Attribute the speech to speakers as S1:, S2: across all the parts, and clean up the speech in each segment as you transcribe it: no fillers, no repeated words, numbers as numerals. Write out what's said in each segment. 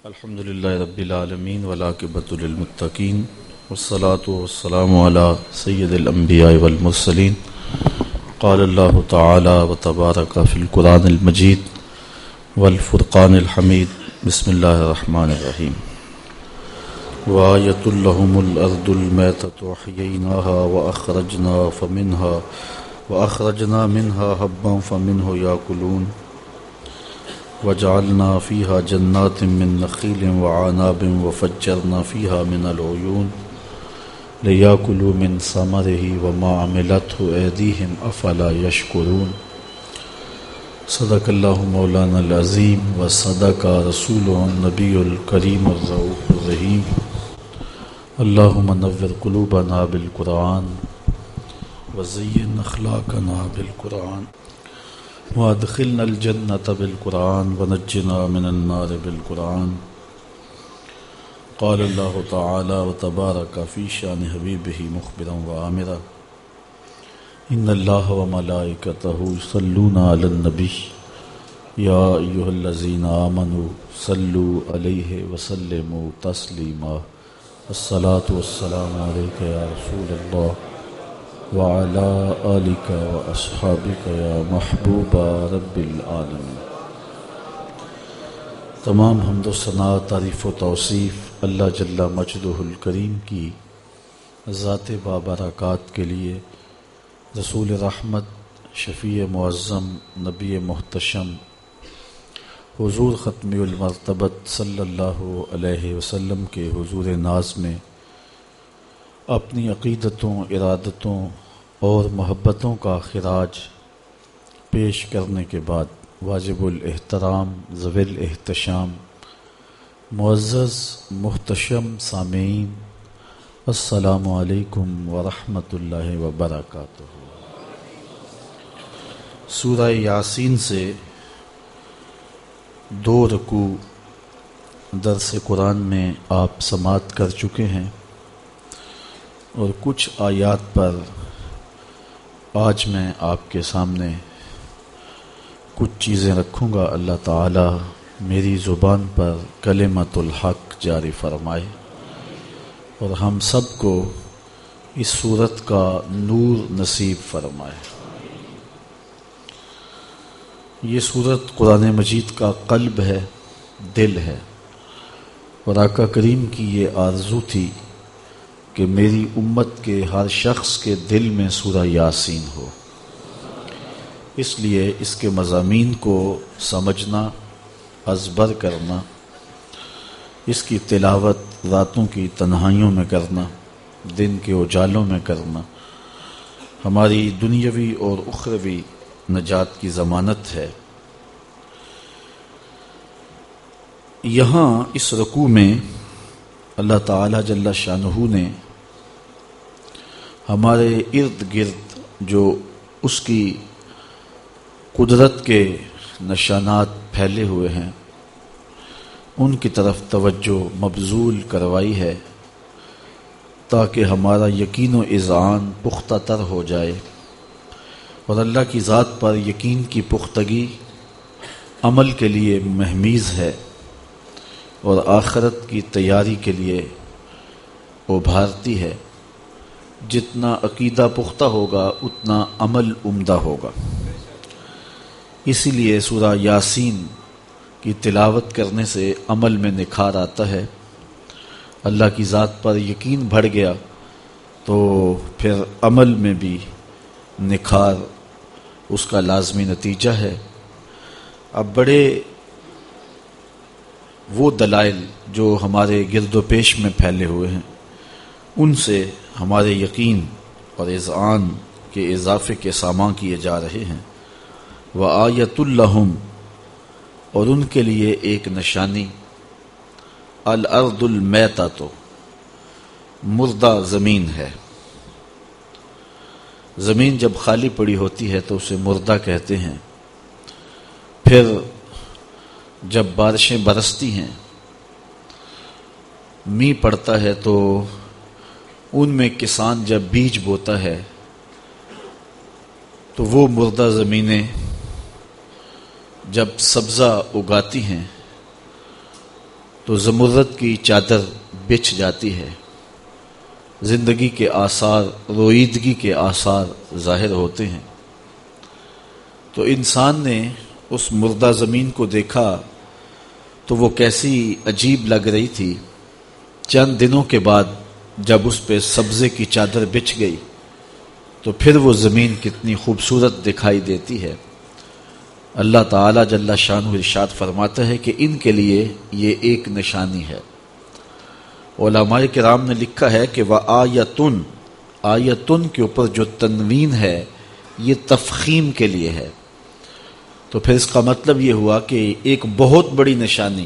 S1: الحمد للہ رب العالمین والعاقبۃ للمتقین والصلاة والسلام علی سید الانبیاء والمرسلین قال اللہ تعالی وتبارک فی القرآن المجید والفرقان الحمید بسم اللہ الرحمن الرحیم وآیۃ لہم الارض المیتۃ احییناها وأخرجنا منها حبا فمنه یأکلون وجعلنا فيها جنات من نخيل وعناب وفجرنا فيها من العيون ليأكلوا من ثمره وما عملته أيديهم أفلا يشكرون صدق الله مولانا العظيم وصدق رسوله النبي الكريم الرؤوف الرحيم اللهم نور قلوبنا بالقرآن وزين أخلاقنا بالقرآن وادخلنا الجنة بالقرآن ونجنا من النار بالقرآن قال الله تعالى وتبارك في شان حبيبه مخبرا وآمرا إن الله وملائكته يصلون على النبي يا أيها الذين آمنوا صلوا عليه وسلموا تسليما الصلاة والسلام عليك يا رسول الله وعلى آلك وأصحابك يا محبوب رب العالمين۔ تمام حمد و ثنا، تعریف و توصیف اللہ جل مجدہ الکریم کی ذات بابرکات کے لیے، رسول رحمت، شفیع معظم، نبی محتشم، حضور ختم المرتبت صلی اللہ علیہ وسلم کے حضور ناز میں اپنی عقیدتوں، ارادتوں اور محبتوں کا خراج پیش کرنے کے بعد واجب الاحترام، ذوی الاحتشام، معزز محتشم سامعین، السلام علیکم ورحمۃ اللہ وبرکاتہ۔ سورہ یاسین سے 2 رکوع درس قرآن میں آپ سماعت کر چکے ہیں، اور کچھ آیات پر آج میں آپ کے سامنے کچھ چیزیں رکھوں گا۔ اللہ تعالی میری زبان پر کلمۃ الحق جاری فرمائے اور ہم سب کو اس صورت کا نور نصیب فرمائے۔ یہ صورت قرآن مجید کا قلب ہے، دل ہے، اور آقا کریم کی یہ آرزو تھی کہ میری امت کے ہر شخص کے دل میں سورہ یاسین ہو۔ اس لیے اس کے مضامین کو سمجھنا، ازبر کرنا، اس کی تلاوت راتوں کی تنہائیوں میں کرنا، دن کے اجالوں میں کرنا، ہماری دنیاوی اور اخروی نجات کی ضمانت ہے۔ یہاں اس رکوع میں اللہ تعالی جل شانہ نے ہمارے ارد گرد جو اس کی قدرت کے نشانات پھیلے ہوئے ہیں ان کی طرف توجہ مبذول کروائی ہے، تاکہ ہمارا یقین و اذعان پختہ تر ہو جائے، اور اللہ کی ذات پر یقین کی پختگی عمل کے لیے مہمیز ہے اور آخرت کی تیاری کے لیے ابھارتی ہے۔ جتنا عقیدہ پختہ ہوگا اتنا عمل عمدہ ہوگا۔ اسی لیے سورہ یاسین کی تلاوت کرنے سے عمل میں نکھار آتا ہے۔ اللہ کی ذات پر یقین بڑھ گیا تو پھر عمل میں بھی نکھار اس کا لازمی نتیجہ ہے۔ اب بڑے وہ دلائل جو ہمارے گرد و پیش میں پھیلے ہوئے ہیں ان سے ہمارے یقین اور اذعان کے اضافے کے ساماں کیے جا رہے ہیں۔ وآیۃ لہم، اور ان کے لیے ایک نشانی، الارض المیتۃ، مردہ زمین ہے۔ زمین جب خالی پڑی ہوتی ہے تو اسے مردہ کہتے ہیں۔ پھر جب بارشیں برستی ہیں، میںہ پڑتا ہے، تو ان میں کسان جب بیج بوتا ہے تو وہ مردہ زمینیں جب سبزہ اگاتی ہیں تو زمرد کی چادر بچھ جاتی ہے، زندگی کے آثار، رویدگی کے آثار ظاہر ہوتے ہیں۔ تو انسان نے اس مردہ زمین کو دیکھا تو وہ کیسی عجیب لگ رہی تھی۔ چند دنوں کے بعد جب اس پہ سبزے کی چادر بچھ گئی تو پھر وہ زمین کتنی خوبصورت دکھائی دیتی ہے۔ اللہ تعالیٰ جل شانہ ارشاد فرماتا ہے کہ ان کے لیے یہ ایک نشانی ہے۔ علماء کرام نے لکھا ہے کہ وَآیَةٌ، آیتن کے اوپر جو تنوین ہے یہ تفخیم کے لیے ہے، تو پھر اس کا مطلب یہ ہوا کہ ایک بہت بڑی نشانی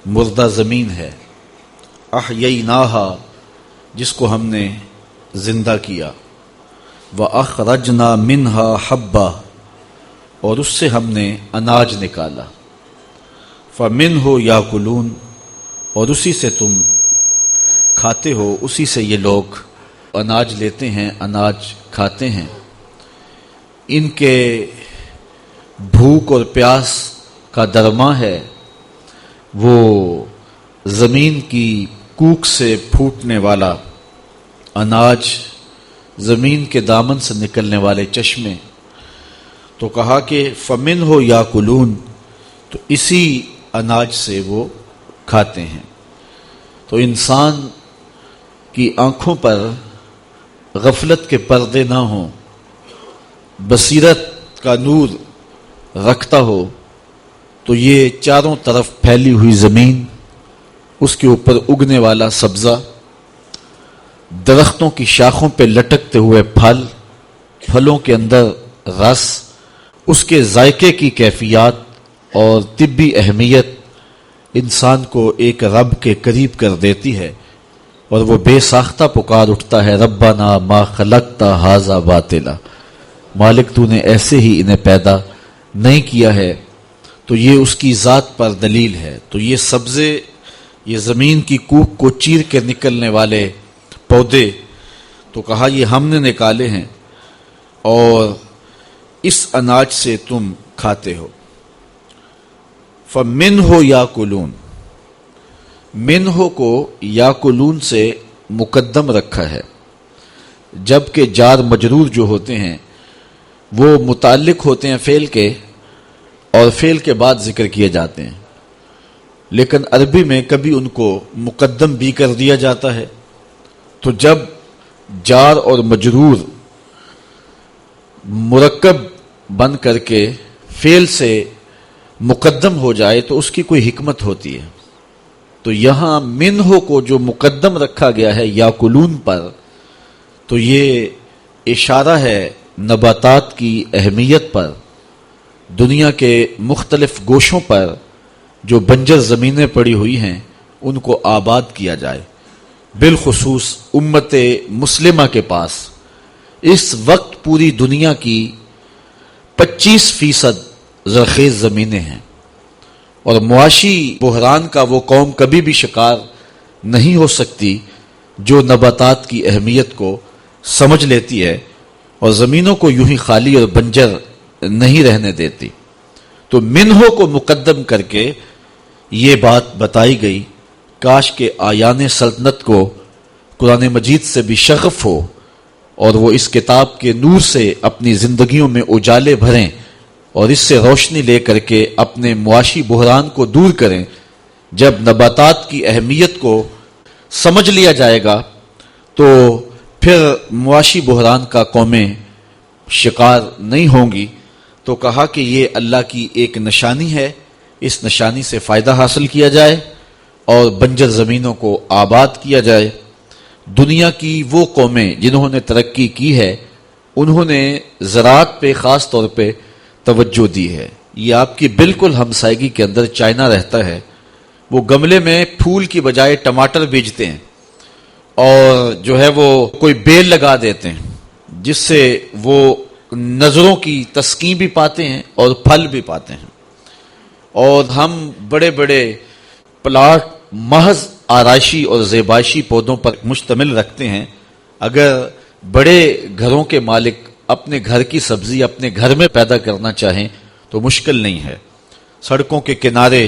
S1: مردہ زمین ہے، احییناہا، جس کو ہم نے زندہ کیا، وَأَخْرَجْنَا مِنْهَا حَبًّا، اور اس سے ہم نے اناج نکالا، فَمِنْهُ يَأْكُلُونَ، اور اسی سے تم کھاتے ہو، اسی سے یہ لوگ اناج لیتے ہیں، اناج کھاتے ہیں۔ ان کے بھوک اور پیاس کا درما ہے وہ زمین کی کوک سے پھوٹنے والا اناج، زمین کے دامن سے نکلنے والے چشمے۔ تو کہا کہ فَمِنْهُ يَأْكُلُونَ، تو اسی اناج سے وہ کھاتے ہیں۔ تو انسان کی آنکھوں پر غفلت کے پردے نہ ہوں، بصیرت کا نور رکھتا ہو تو یہ چاروں طرف پھیلی ہوئی زمین، اس کے اوپر اگنے والا سبزہ، درختوں کی شاخوں پہ لٹکتے ہوئے پھل، پھلوں کے اندر رس، اس کے ذائقے کی کیفیات اور طبی اہمیت انسان کو ایک رب کے قریب کر دیتی ہے، اور وہ بے ساختہ پکار اٹھتا ہے ربنا ما خلقت ھذا باطلا، مالک تو نے ایسے ہی انہیں پیدا نہیں کیا ہے۔ تو یہ اس کی ذات پر دلیل ہے۔ تو یہ سبزے، یہ زمین کی کوک کو چیر کے نکلنے والے پودے، تو کہا یہ ہم نے نکالے ہیں اور اس اناج سے تم کھاتے ہو۔ فَمِنْهُ يَأْكُلُونَ، منہ کو یاکلون سے مقدم رکھا ہے، جبکہ جار مجرور جو ہوتے ہیں وہ متعلق ہوتے ہیں فعل کے، اور فعل کے بعد ذکر کیے جاتے ہیں، لیکن عربی میں کبھی ان کو مقدم بھی کر دیا جاتا ہے۔ تو جب جار اور مجرور مرکب بن کر کے فعل سے مقدم ہو جائے تو اس کی کوئی حکمت ہوتی ہے۔ تو یہاں منہ کو جو مقدم رکھا گیا ہے یاکلون پر، تو یہ اشارہ ہے نباتات کی اہمیت پر۔ دنیا کے مختلف گوشوں پر جو بنجر زمینیں پڑی ہوئی ہیں ان کو آباد کیا جائے، بالخصوص امت مسلمہ کے پاس اس وقت پوری دنیا کی 25% زرخیز زمینیں ہیں، اور معاشی بحران کا وہ قوم کبھی بھی شکار نہیں ہو سکتی جو نباتات کی اہمیت کو سمجھ لیتی ہے اور زمینوں کو یوں ہی خالی اور بنجر نہیں رہنے دیتی۔ تو منہ کو مقدم کر کے یہ بات بتائی گئی، کاش کہ آیان سلطنت کو قرآن مجید سے بھی شغف ہو اور وہ اس کتاب کے نور سے اپنی زندگیوں میں اجالے بھریں اور اس سے روشنی لے کر کے اپنے معاشی بحران کو دور کریں۔ جب نباتات کی اہمیت کو سمجھ لیا جائے گا تو پھر معاشی بحران کا قومیں شکار نہیں ہوں گی۔ تو کہا کہ یہ اللہ کی ایک نشانی ہے، اس نشانی سے فائدہ حاصل کیا جائے اور بنجر زمینوں کو آباد کیا جائے۔ دنیا کی وہ قومیں جنہوں نے ترقی کی ہے انہوں نے زراعت پہ خاص طور پہ توجہ دی ہے۔ یہ آپ کی بالکل ہمسائیگی کے اندر چائنا رہتا ہے، وہ گملے میں پھول کی بجائے ٹماٹر بیچتے ہیں اور جو ہے وہ کوئی بیل لگا دیتے ہیں جس سے وہ نظروں کی تسکین بھی پاتے ہیں اور پھل بھی پاتے ہیں۔ اور ہم بڑے بڑے پلاٹ محض آرائشی اور زیبائشی پودوں پر مشتمل رکھتے ہیں۔ اگر بڑے گھروں کے مالک اپنے گھر کی سبزی اپنے گھر میں پیدا کرنا چاہیں تو مشکل نہیں ہے۔ سڑکوں کے کنارے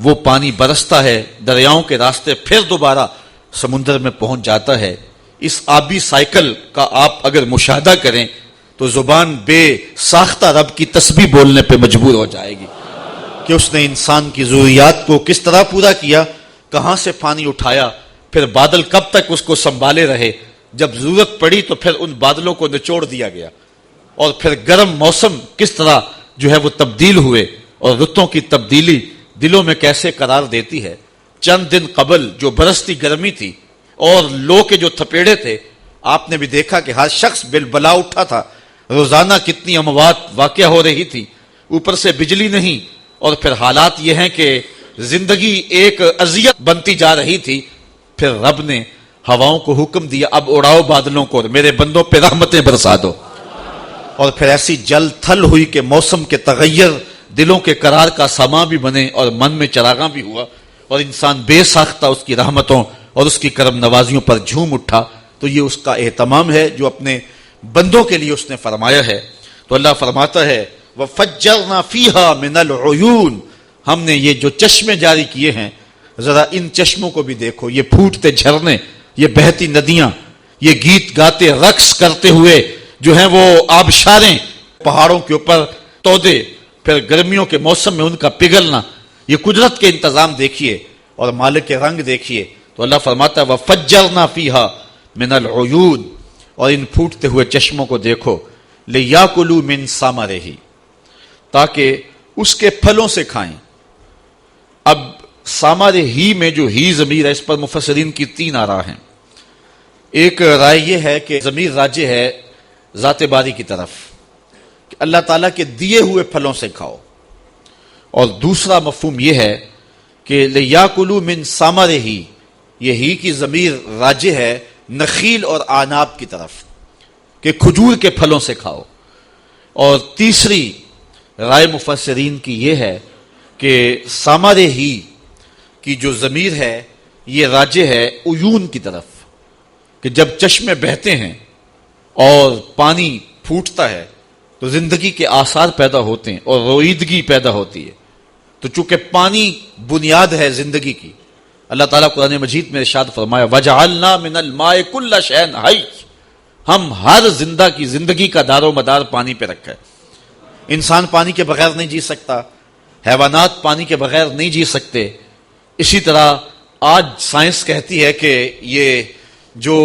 S1: وہ پانی برستا ہے دریاؤں کے راستے، پھر دوبارہ سمندر میں پہنچ جاتا ہے۔ اس آبی سائیکل کا آپ اگر مشاہدہ کریں تو زبان بے ساختہ رب کی تسبیح بولنے پہ مجبور ہو جائے گی کہ اس نے انسان کی ضروریات کو کس طرح پورا کیا، کہاں سے پانی اٹھایا، پھر بادل کب تک اس کو سنبھالے رہے، جب ضرورت پڑی تو پھر ان بادلوں کو نچوڑ دیا گیا، اور پھر گرم موسم کس طرح جو ہے وہ تبدیل ہوئے، اور رتوں کی تبدیلی دلوں میں کیسے قرار دیتی ہے۔ چند دن قبل جو برستی گرمی تھی اور لو کے جو تھپیڑے تھے، آپ نے بھی دیکھا کہ ہر شخص بالبلا اٹھا تھا، روزانہ کتنی اموات واقع ہو رہی تھی، اوپر سے بجلی نہیں، اور پھر حالات یہ ہیں کہ زندگی ایک اذیت بنتی جا رہی تھی۔ پھر رب نے ہواؤں کو حکم دیا، اب اڑاؤ بادلوں کو، میرے بندوں پہ رحمتیں برسا دو، اور پھر ایسی جل تھل ہوئی کہ موسم کے تغیر دلوں کے قرار کا سامان بھی بنے اور من میں چراغاں بھی ہوا، اور انسان بے ساختہ اس کی رحمتوں اور اس کی کرم نوازیوں پر جھوم اٹھا۔ تو یہ اس کا اہتمام ہے جو اپنے بندوں کے لیے اس نے فرمایا ہے۔ تو اللہ فرماتا ہے وَفَجَّرْنَا فِيهَا مِنَ الْعُيُونِ، ہم نے یہ جو چشمے جاری کیے ہیں، ذرا ان چشموں کو بھی دیکھو، یہ پھوٹتے جھرنے، یہ بہتی ندیاں، یہ گیت گاتے رقص کرتے ہوئے جو ہیں وہ آبشاریں، پہاڑوں کے اوپر تودے، پھر گرمیوں کے موسم میں ان کا پگھلنا، یہ قدرت کے انتظام دیکھیے اور مالک کے رنگ دیکھیے۔ تو اللہ فرماتا ہے وَفَجَّرْنَا فِيهَا مِنَ الْعُيُونِ، اور ان پھوٹتے ہوئے چشموں کو دیکھو، لِيَأْكُلُوا مِن ثَمَرِهِ، تاکہ اس کے پھلوں سے کھائیں۔ اب ثمرہ ہی میں جو ہی ضمیر ہے، اس پر مفسرین کی تین آراء ہیں۔ ایک رائے یہ ہے کہ ضمیر راجع ہے ذات باری کی طرف، کہ اللہ تعالیٰ کے دیے ہوئے پھلوں سے کھاؤ، اور دوسرا مفہوم یہ ہے کہ لِيَأْكُلُوا مِن ثَمَرِهِ، یہ ہی کی ضمیر راجع ہے نخیل اور آناب کی طرف، کہ کھجور کے پھلوں سے کھاؤ۔ اور تیسری رائے مفسرین کی یہ ہے کہ ثمرہ ہی کی جو ضمیر ہے یہ راجع ہے عیون کی طرف، کہ جب چشمے بہتے ہیں اور پانی پھوٹتا ہے تو زندگی کے آثار پیدا ہوتے ہیں اور رویدگی پیدا ہوتی ہے۔ تو چونکہ پانی بنیاد ہے زندگی کی، اللہ تعالیٰ قرآن مجید میں ارشاد فرمایا وَجَعَلْنَا مِنَ الْمَاءِ كُلَّ شَيْءٍ حَيٍّ، ہم ہر زندہ کی زندگی کا دار و مدار پانی پہ رکھا ہے۔ انسان پانی کے بغیر نہیں جی سکتا، حیوانات پانی کے بغیر نہیں جی سکتے۔ اسی طرح آج سائنس کہتی ہے کہ یہ جو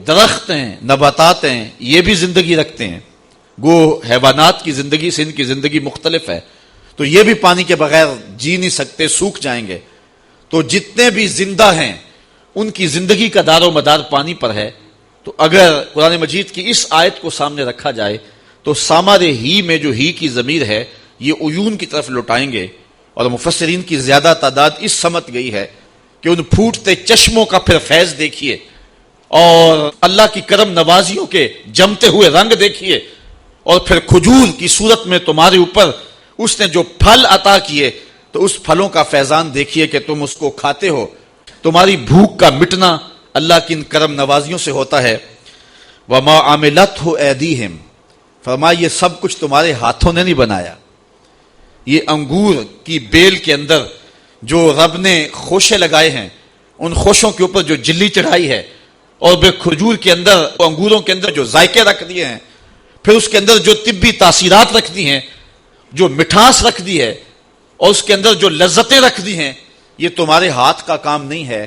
S1: درخت ہیں، نباتات ہیں، یہ بھی زندگی رکھتے ہیں، گو حیوانات کی زندگی سے ان کی زندگی مختلف ہے، تو یہ بھی پانی کے بغیر جی نہیں سکتے، سوکھ جائیں گے۔ تو جتنے بھی زندہ ہیں ان کی زندگی کا دار و مدار پانی پر ہے۔ تو اگر قرآن مجید کی اس آیت کو سامنے رکھا جائے تو ثمرہ ہی میں جو ہی کی ضمیر ہے یہ عیون کی طرف لوٹائیں گے، اور مفسرین کی زیادہ تعداد اس سمت گئی ہے کہ ان پھوٹتے چشموں کا پھر فیض دیکھیے، اور اللہ کی کرم نوازیوں کے جمتے ہوئے رنگ دیکھیے، اور پھر کھجور کی صورت میں تمہارے اوپر اس نے جو پھل عطا کیے تو اس پھلوں کا فیضان دیکھیے کہ تم اس کو کھاتے ہو۔ تمہاری بھوک کا مٹنا اللہ کی ان کرم نوازیوں سے ہوتا ہے۔ وَمَا عَمِلَتْهُ أَيْدِيهِمْ، فرمایا یہ سب کچھ تمہارے ہاتھوں نے نہیں بنایا۔ یہ انگور کی بیل کے اندر جو رب نے خوشے لگائے ہیں، ان خوشوں کے اوپر جو جلی چڑھائی ہے، اور بے کھجور کے اندر، انگوروں کے اندر جو ذائقے رکھ دیے ہیں، پھر اس کے اندر جو طبی تاثیرات رکھ دی ہیں، جو مٹھاس رکھ دی ہے، اور اس کے اندر جو لذتیں رکھ دی ہیں، یہ تمہارے ہاتھ کا کام نہیں ہے،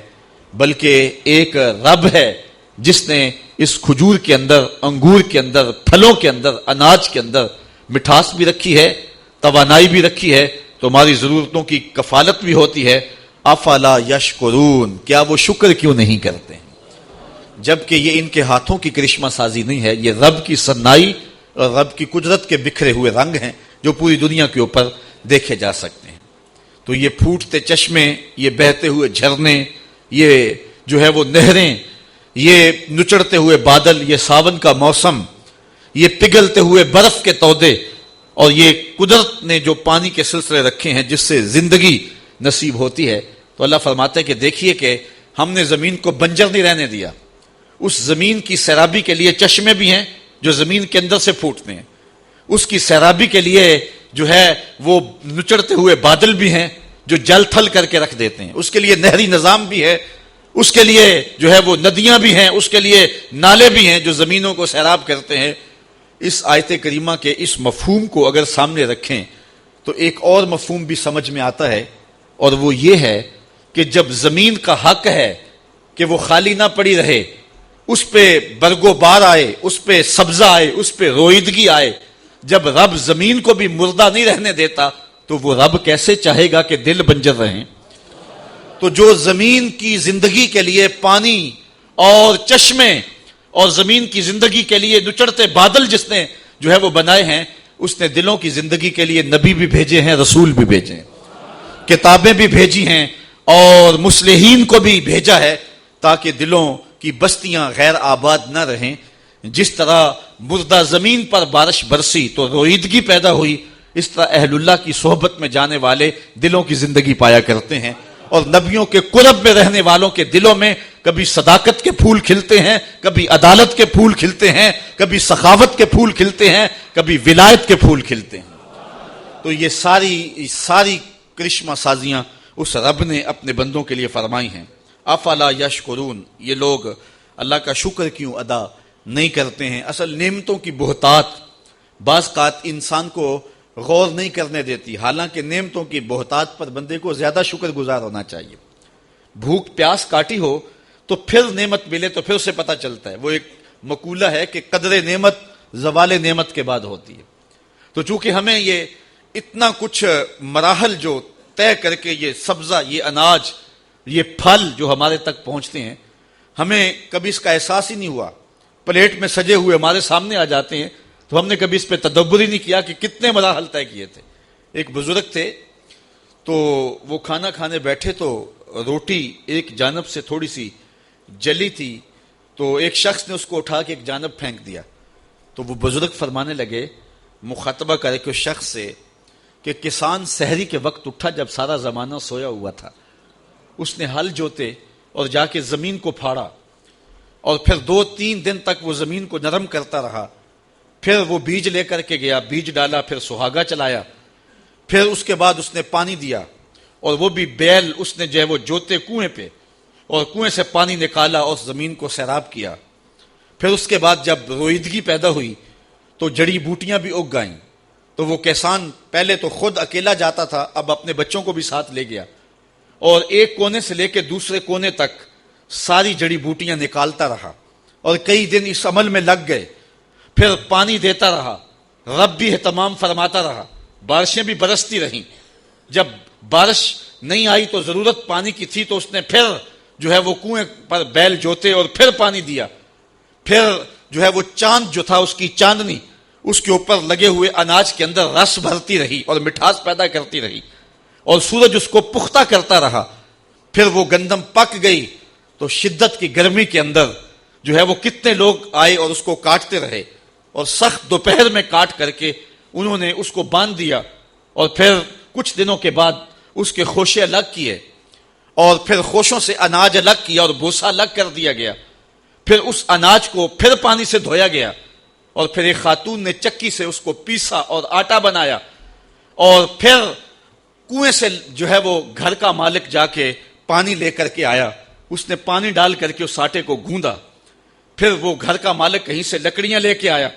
S1: بلکہ ایک رب ہے جس نے اس کھجور کے اندر، انگور کے اندر، پھلوں کے اندر، اناج کے اندر مٹھاس بھی رکھی ہے، توانائی بھی رکھی ہے، تمہاری ضرورتوں کی کفالت بھی ہوتی ہے۔ افلا یشکرون، کیا وہ شکر کیوں نہیں کرتے ہیں؟ جبکہ یہ ان کے ہاتھوں کی کرشمہ سازی نہیں ہے، یہ رب کی صنائی اور رب کی قدرت کے بکھرے ہوئے رنگ ہیں جو پوری دنیا کے اوپر دیکھے جا سکتے ہیں۔ تو یہ پھوٹتے چشمے، یہ بہتے ہوئے جھرنے، یہ جو ہے وہ نہریں، یہ نچڑتے ہوئے بادل، یہ ساون کا موسم، یہ پگھلتے ہوئے برف کے تودے، اور یہ قدرت نے جو پانی کے سلسلے رکھے ہیں جس سے زندگی نصیب ہوتی ہے۔ تو اللہ فرماتا ہے کہ دیکھیے کہ ہم نے زمین کو بنجر نہیں رہنے دیا، اس زمین کی سیرابی کے لیے چشمے بھی ہیں جو زمین کے اندر سے پھوٹتے ہیں، اس کی سیرابی کے لیے جو ہے وہ نچڑتے ہوئے بادل بھی ہیں جو جل تھل کر کے رکھ دیتے ہیں، اس کے لیے نہری نظام بھی ہے، اس کے لیے جو ہے وہ ندیاں بھی ہیں، اس کے لیے نالے بھی ہیں جو زمینوں کو سیراب کرتے ہیں۔ اس آیت کریمہ کے اس مفہوم کو اگر سامنے رکھیں تو ایک اور مفہوم بھی سمجھ میں آتا ہے، اور وہ یہ ہے کہ جب زمین کا حق ہے کہ وہ خالی نہ پڑی رہے، اس پہ برگ و بار آئے، اس پہ سبزہ آئے، اس پہ رویدگی آئے، جب رب زمین کو بھی مردہ نہیں رہنے دیتا تو وہ رب کیسے چاہے گا کہ دل بنجر رہیں؟ تو جو زمین کی زندگی کے لیے پانی اور چشمے اور زمین کی زندگی کے لیے نچڑتے بادل جس نے جو ہے وہ بنائے ہیں، اس نے دلوں کی زندگی کے لیے نبی بھی بھیجے ہیں، رسول بھی بھیجے ہیں، کتابیں بھی بھیجی ہیں اور مصلحین کو بھی بھیجا ہے تاکہ دلوں کی بستیاں غیر آباد نہ رہیں۔ جس طرح مردہ زمین پر بارش برسی تو رویدگی پیدا ہوئی، اس طرح اہل اللہ کی صحبت میں جانے والے دلوں کی زندگی پایا کرتے ہیں، اور نبیوں کے قرب میں رہنے والوں کے دلوں میں کبھی صداقت کے پھول کھلتے ہیں، کبھی عدالت کے پھول کھلتے ہیں، کبھی سخاوت کے پھول کھلتے ہیں، کبھی ولایت کے پھول کھلتے ہیں۔ تو یہ ساری کرشمہ سازیاں اس رب نے اپنے بندوں کے لیے فرمائی ہیں۔ افلا یشکرون، یہ لوگ اللہ کا شکر کیوں ادا نہیں کرتے ہیں؟ اصل نعمتوں کی بہتات بعض اوقات انسان کو غور نہیں کرنے دیتی، حالانکہ نعمتوں کی بہتات پر بندے کو زیادہ شکر گزار ہونا چاہیے۔ بھوک پیاس کاٹی ہو تو پھر نعمت ملے تو پھر اسے پتہ چلتا ہے۔ وہ ایک مقولہ ہے کہ قدر نعمت زوال نعمت کے بعد ہوتی ہے۔ تو چونکہ ہمیں یہ اتنا کچھ مراحل جو طے کر کے یہ سبزہ، یہ اناج، یہ پھل جو ہمارے تک پہنچتے ہیں، ہمیں کبھی اس کا احساس ہی نہیں ہوا۔ پلیٹ میں سجے ہوئے ہمارے سامنے آ جاتے ہیں تو ہم نے کبھی اس پہ تدبر ہی نہیں کیا کہ کتنے مراحل طے کیے تھے۔ ایک بزرگ تھے تو وہ کھانا کھانے بیٹھے تو روٹی ایک جانب سے تھوڑی سی جلی تھی، تو ایک شخص نے اس کو اٹھا کے ایک جانب پھینک دیا۔ تو وہ بزرگ فرمانے لگے، مخاطبہ کرے کہ اس شخص سے، کہ کسان سحری کے وقت اٹھا جب سارا زمانہ سویا ہوا تھا، اس نے ہل جوتے اور جا کے زمین کو پھاڑا، اور پھر 2-3 دن تک وہ زمین کو نرم کرتا رہا، پھر وہ بیج لے کر کے گیا، بیج ڈالا، پھر سہاگا چلایا، پھر اس کے بعد اس نے پانی دیا، اور وہ بھی بیل اس نے جو ہے وہ جوتے کنویں پہ، اور کنویں سے پانی نکالا اور زمین کو سیراب کیا۔ پھر اس کے بعد جب رویدگی پیدا ہوئی تو جڑی بوٹیاں بھی اگ گئیں، تو وہ کسان پہلے تو خود اکیلا جاتا تھا، اب اپنے بچوں کو بھی ساتھ لے گیا، اور ایک کونے سے لے کے دوسرے کونے تک ساری جڑی بوٹیاں نکالتا رہا، اور کئی دن اس عمل میں لگ گئے۔ پھر پانی دیتا رہا، رب بھی اہتمام فرماتا رہا، بارشیں بھی برستی رہیں۔ جب بارش نہیں آئی تو ضرورت پانی کی تھی تو اس نے پھر جو ہے وہ کنویں پر بیل جوتے اور پھر پانی دیا۔ پھر جو ہے وہ چاند جو تھا، اس کی چاندنی اس کے اوپر لگے ہوئے اناج کے اندر رس بھرتی رہی اور مٹھاس پیدا کرتی رہی، اور سورج اس کو پختہ کرتا رہا۔ پھر وہ گندم پک گئی تو شدت کی گرمی کے اندر جو ہے وہ کتنے لوگ آئے اور اس کو کاٹتے رہے، اور سخت دوپہر میں کاٹ کر کے انہوں نے اس کو باندھ دیا، اور پھر کچھ دنوں کے بعد اس کے خوشے الگ کیے، اور پھر خوشوں سے اناج الگ کیا اور بھوسا الگ کر دیا گیا۔ پھر اس اناج کو پھر پانی سے دھویا گیا، اور پھر ایک خاتون نے چکی سے اس کو پیسا اور آٹا بنایا، اور پھر کنویں سے جو ہے وہ گھر کا مالک جا کے پانی لے کر کے آیا، اس نے پانی ڈال کر کے اس آٹے کو گوندا۔ پھر وہ گھر کا مالک کہیں سے لکڑیاں لے کے آیا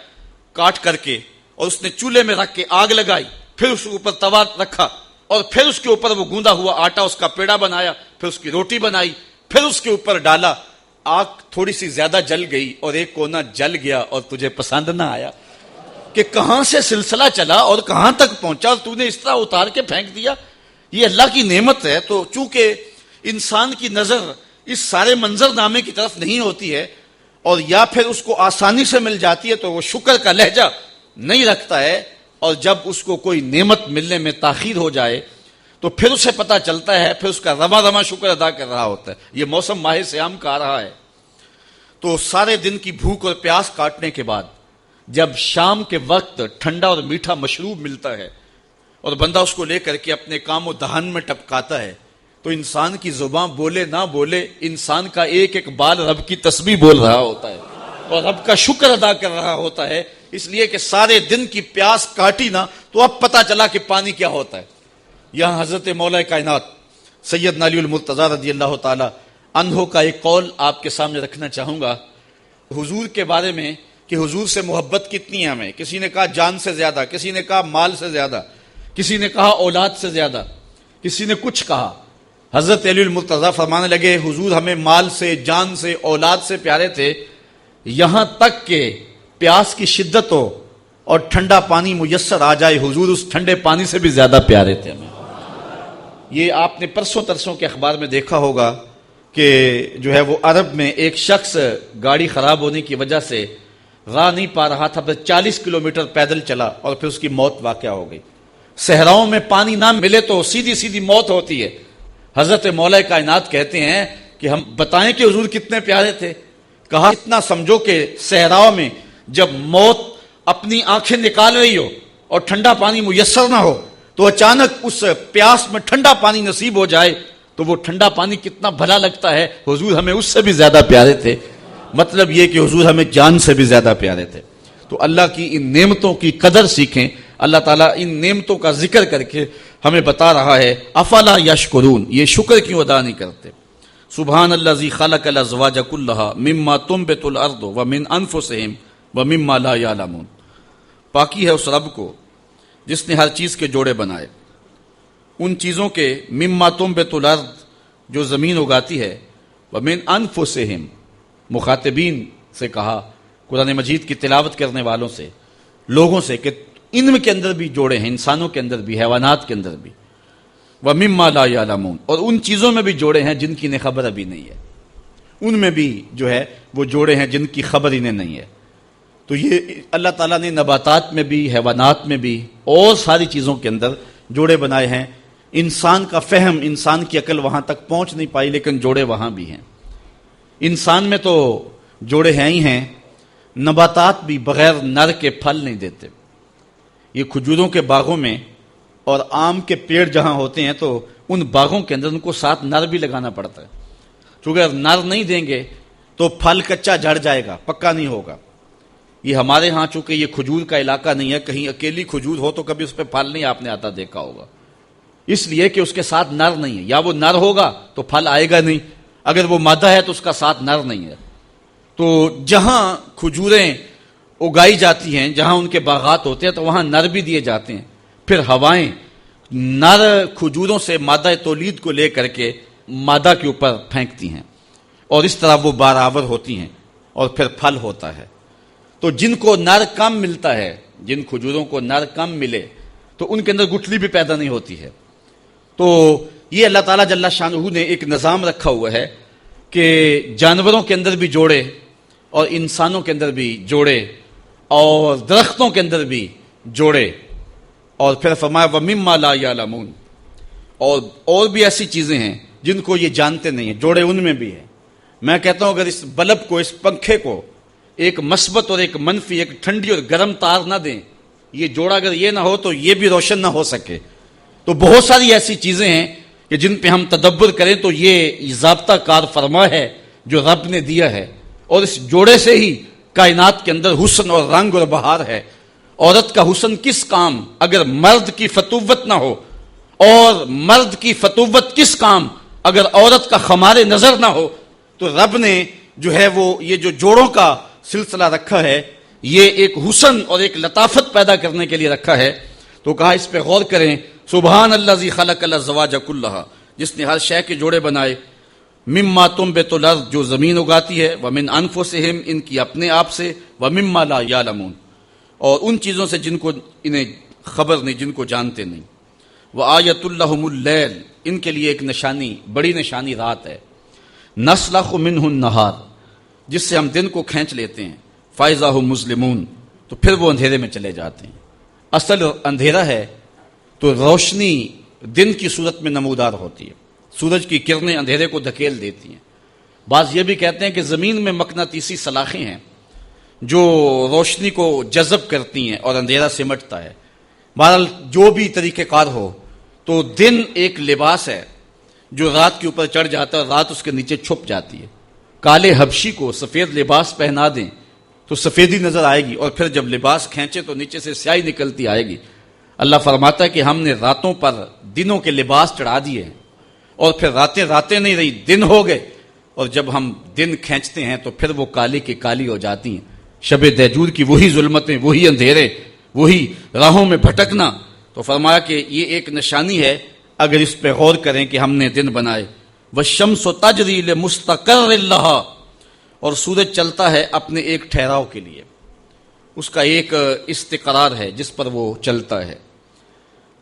S1: کاٹ کر کے، اور اس نے چولہے میں رکھ کے آگ لگائی، پھر اس کے اوپر توا رکھا، اور پھر اس کے اوپر وہ گوندا ہوا آٹا، اس کا پیڑا بنایا، پھر اس کی روٹی بنائی، پھر اس کے اوپر ڈالا۔ آگ تھوڑی سی زیادہ جل گئی اور ایک کونا جل گیا اور تجھے پسند نہ آیا کہ کہاں سے سلسلہ چلا اور کہاں تک پہنچا، اور تو نے اس طرح اتار کے پھینک دیا۔ یہ اللہ کی نعمت ہے۔ تو چونکہ انسان کی نظر اس سارے منظر نامے کی طرف نہیں ہوتی ہے، اور یا پھر اس کو آسانی سے مل جاتی ہے تو وہ شکر کا لہجہ نہیں رکھتا ہے، اور جب اس کو کوئی نعمت ملنے میں تاخیر ہو جائے تو پھر اسے پتہ چلتا ہے، پھر اس کا رما رما شکر ادا کر رہا ہوتا ہے۔ یہ موسم ماہ سیام کا آ رہا ہے، تو سارے دن کی بھوک اور پیاس کاٹنے کے بعد جب شام کے وقت ٹھنڈا اور میٹھا مشروب ملتا ہے اور بندہ اس کو لے کر کے اپنے کام و دہن میں ٹپکاتا ہے، تو انسان کی زبان بولے نہ بولے، انسان کا ایک ایک بال رب کی تسبیح بول رہا ہوتا ہے اور رب کا شکر ادا کر رہا ہوتا ہے، اس لیے کہ سارے دن کی پیاس کاٹی نا تو اب پتہ چلا کہ پانی کیا ہوتا ہے۔ یہاں حضرت مولا کائنات سیدنا علی المرتضیٰ رضی اللہ تعالی عنہ کا ایک قول آپ کے سامنے رکھنا چاہوں گا حضور کے بارے میں کہ حضور سے محبت کتنی ہے ہمیں. کسی نے کہا جان سے زیادہ، کسی نے کہا مال سے زیادہ، کسی نے کہا اولاد سے زیادہ، کسی نے کچھ کہا. حضرت علی المرتضیٰ فرمانے لگے حضور ہمیں مال سے، جان سے، اولاد سے پیارے تھے، یہاں تک کہ پیاس کی شدت ہو اور ٹھنڈا پانی میسر آ جائے حضور اس ٹھنڈے پانی سے بھی زیادہ پیارے تھے ہمیں. یہ آپ نے پرسوں ترسوں کے اخبار میں دیکھا ہوگا کہ جو ہے وہ عرب میں ایک شخص گاڑی خراب ہونے کی وجہ سے راہ نہیں پا رہا تھا، پھر 40 کلومیٹر پیدل چلا اور پھر اس کی موت واقع ہو گئی. صحراؤں میں پانی نہ ملے تو سیدھی سیدھی موت ہوتی ہے. حضرت مولا کائنات کہتے ہیں کہ ہم بتائیں کہ حضور کتنے پیارے تھے. کہا اتنا سمجھو کہ صحراؤں میں جب موت اپنی آنکھیں نکال رہی ہو اور ٹھنڈا پانی میسر نہ ہو تو اچانک اس پیاس میں ٹھنڈا پانی نصیب ہو جائے تو وہ ٹھنڈا پانی کتنا بھلا لگتا ہے. حضور ہمیں اس سے بھی زیادہ پیارے تھے. مطلب یہ کہ حضور ہمیں جان سے بھی زیادہ پیارے تھے. تو اللہ کی ان نعمتوں کی قدر سیکھیں. اللہ تعالیٰ ان نعمتوں کا ذکر کر کے ہمیں بتا رہا ہے افلا یشکرون، یہ شکر کیوں ادا نہیں کرتے. سبحان الذی خلق الازواج کلھا مما تنبت الارض ومن انفسہم ومما لا یعلمون. پاکی ہے اس رب کو جس نے ہر چیز کے جوڑے بنائے، ان چیزوں کے مما تنبت الارض جو زمین اگاتی ہے، ومن انفسہم مخاطبین سے کہا، قرآن مجید کی تلاوت کرنے والوں سے، لوگوں سے، کہ ان کے اندر بھی جوڑے ہیں، انسانوں کے اندر بھی، حیوانات کے اندر بھی. وَمِمَّا لَا يَعْلَمُونَ، اور ان چیزوں میں بھی جوڑے ہیں جن کی انہیں خبر ابھی نہیں ہے. ان میں بھی جو ہے وہ جوڑے ہیں جن کی خبر انہیں نہیں ہے. تو یہ اللہ تعالیٰ نے نباتات میں بھی، حیوانات میں بھی اور ساری چیزوں کے اندر جوڑے بنائے ہیں. انسان کا فہم، انسان کی عقل وہاں تک پہنچ نہیں پائی، لیکن جوڑے وہاں بھی ہیں. انسان میں تو جوڑے ہیں ہی ہیں. نباتات بھی بغیر نر کے پھل نہیں دیتے. یہ کھجوروں کے باغوں میں اور آم کے پیڑ جہاں ہوتے ہیں تو ان باغوں کے اندر ان کو ساتھ نر بھی لگانا پڑتا ہے، کیونکہ اگر نر نہیں دیں گے تو پھل کچا جھڑ جائے گا، پکا نہیں ہوگا. یہ ہمارے ہاں چونکہ یہ کھجور کا علاقہ نہیں ہے، کہیں اکیلی کھجور ہو تو کبھی اس پہ پھل نہیں آپ نے آتا دیکھا ہوگا، اس لیے کہ اس کے ساتھ نر نہیں ہے. یا وہ نر ہوگا تو پھل آئے گا نہیں، اگر وہ مادہ ہے تو اس کا ساتھ نر نہیں ہے. تو جہاں کھجوریں اگائی جاتی ہیں، جہاں ان کے باغات ہوتے ہیں، تو وہاں نر بھی دیے جاتے ہیں. پھر ہوائیں نر کھجوروں سے مادہ تولید کو لے کر کے مادہ کے اوپر پھینکتی ہیں اور اس طرح وہ بارآور ہوتی ہیں اور پھر پھل ہوتا ہے. تو جن کو نر کم ملتا ہے، جن کھجوروں کو نر کم ملے تو ان کے اندر گٹھلی بھی پیدا نہیں ہوتی ہے. تو یہ اللہ تعالیٰ جل شانہ نے ایک نظام رکھا ہوا ہے کہ جانوروں کے اندر بھی جوڑے اور انسانوں کے اندر بھی جوڑے اور درختوں کے اندر بھی جوڑے. اور پھر فرمایا وَمِمَّا لَا يَعْلَمُونَ، اور بھی ایسی چیزیں ہیں جن کو یہ جانتے نہیں ہیں، جوڑے ان میں بھی ہیں. میں کہتا ہوں اگر اس بلب کو، اس پنکھے کو ایک مثبت اور ایک منفی، ایک ٹھنڈی اور گرم تار نہ دیں، یہ جوڑا اگر یہ نہ ہو تو یہ بھی روشن نہ ہو سکے. تو بہت ساری ایسی چیزیں ہیں کہ جن پہ ہم تدبر کریں تو یہ ضابطہ کار فرما ہے جو رب نے دیا ہے. اور اس جوڑے سے ہی کائنات کے اندر حسن اور رنگ اور بہار ہے. عورت کا حسن کس کام اگر مرد کی فتوت نہ ہو، اور مرد کی فتوت کس کام اگر عورت کا خمار نظر نہ ہو. تو رب نے جو ہے وہ یہ جو جوڑوں کا سلسلہ رکھا ہے، یہ ایک حسن اور ایک لطافت پیدا کرنے کے لیے رکھا ہے. تو کہا اس پہ غور کریں. سبحان الذی خلق الازواج کلھا، جس نے ہر شے کے جوڑے بنائے. مما تنبت الارض، جو زمین اگاتی ہے، ومن انفسہم، ان کی اپنے آپ سے، ومما لا یعلمون، اور ان چیزوں سے جن کو انہیں خبر نہیں، جن کو جانتے نہیں. وآیۃ لہم اللیل، ان کے لیے ایک نشانی، بڑی نشانی رات ہے. نسلخ منہ النہار، جس سے ہم دن کو کھینچ لیتے ہیں. فاذا ھم مظلمون، تو پھر وہ اندھیرے میں چلے جاتے ہیں. اصل اندھیرا ہے تو روشنی دن کی صورت میں نمودار ہوتی ہے. سورج کی کرنیں اندھیرے کو دھکیل دیتی ہیں. بعض یہ بھی کہتے ہیں کہ زمین میں مقناطیسی سلاخیں ہیں جو روشنی کو جذب کرتی ہیں اور اندھیرا سمٹتا ہے. بہرحال جو بھی طریقہ کار ہو، تو دن ایک لباس ہے جو رات کے اوپر چڑھ جاتا ہے اور رات اس کے نیچے چھپ جاتی ہے. کالے حبشی کو سفید لباس پہنا دیں تو سفیدی نظر آئے گی، اور پھر جب لباس کھینچے تو نیچے سے سیاہی نکلتی آئے گی. اللہ فرماتا ہے کہ ہم نے راتوں پر دنوں کے لباس چڑھا دیے ہیں، اور پھر راتیں راتیں نہیں رہی، دن ہو گئے، اور جب ہم دن کھینچتے ہیں تو پھر وہ کالی کی کالی ہو جاتی ہیں۔ شب دہجور کی وہی ظلمتیں، وہی اندھیرے، وہی راہوں میں بھٹکنا۔ تو فرمایا کہ یہ ایک نشانی ہے اگر اس پہ غور کریں کہ ہم نے دن بنائے۔ والشمس تجری لمستقر لہا، اور سورج چلتا ہے اپنے ایک ٹھہراؤ کے لیے، اس کا ایک استقرار ہے جس پر وہ چلتا ہے۔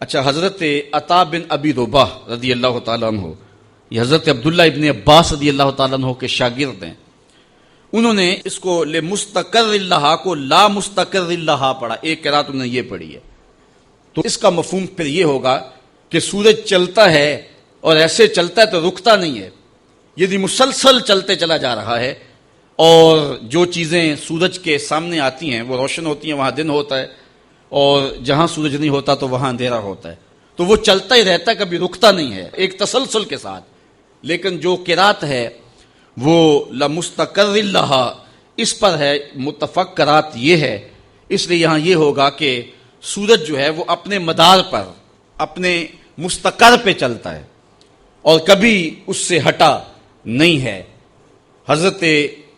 S1: اچھا، حضرت عطا بن ابی رباح رضی اللہ تعالیٰ عنہ، یہ حضرت عبداللہ ابن عباس رضی اللہ تعالیٰ عنہ کے شاگرد ہیں، انہوں نے اس کو لمستقر لہا کو لا مستقر لہا پڑھا، ایک قرات انہوں نے یہ پڑھی ہے۔ تو اس کا مفہوم پھر یہ ہوگا کہ سورج چلتا ہے اور ایسے چلتا ہے تو رکتا نہیں ہے، یعنی مسلسل چلتے چلا جا رہا ہے، اور جو چیزیں سورج کے سامنے آتی ہیں وہ روشن ہوتی ہیں، وہاں دن ہوتا ہے، اور جہاں سورج نہیں ہوتا تو وہاں اندھیرا ہوتا ہے، تو وہ چلتا ہی رہتا ہے، کبھی رکتا نہیں ہے، ایک تسلسل کے ساتھ۔ لیکن جو قرات ہے وہ لمستقر لہا، اس پر ہے، متفق قرات یہ ہے، اس لیے یہاں یہ ہوگا کہ سورج جو ہے وہ اپنے مدار پر، اپنے مستقر پہ چلتا ہے اور کبھی اس سے ہٹا نہیں ہے۔ حضرت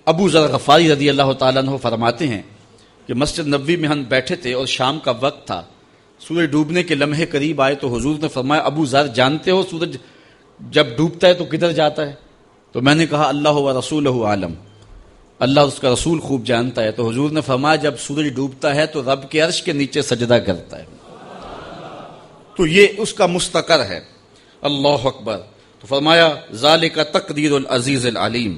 S1: ابو ذر غفاری رضی اللہ تعالیٰ عنہ فرماتے ہیں کہ مسجد نبوی میں ہم بیٹھے تھے اور شام کا وقت تھا، سورج ڈوبنے کے لمحے قریب آئے تو حضور نے فرمایا ابو ذر جانتے ہو سورج جب ڈوبتا ہے تو کدھر جاتا ہے؟ تو میں نے کہا اللہ و رسولہ عالم، اللہ اس کا رسول خوب جانتا ہے۔ تو حضور نے فرمایا جب سورج ڈوبتا ہے تو رب کے عرش کے نیچے سجدہ کرتا ہے، تو یہ اس کا مستقر ہے۔ اللہ اکبر۔ تو فرمایا ذالک تقدیر العزیز العلیم،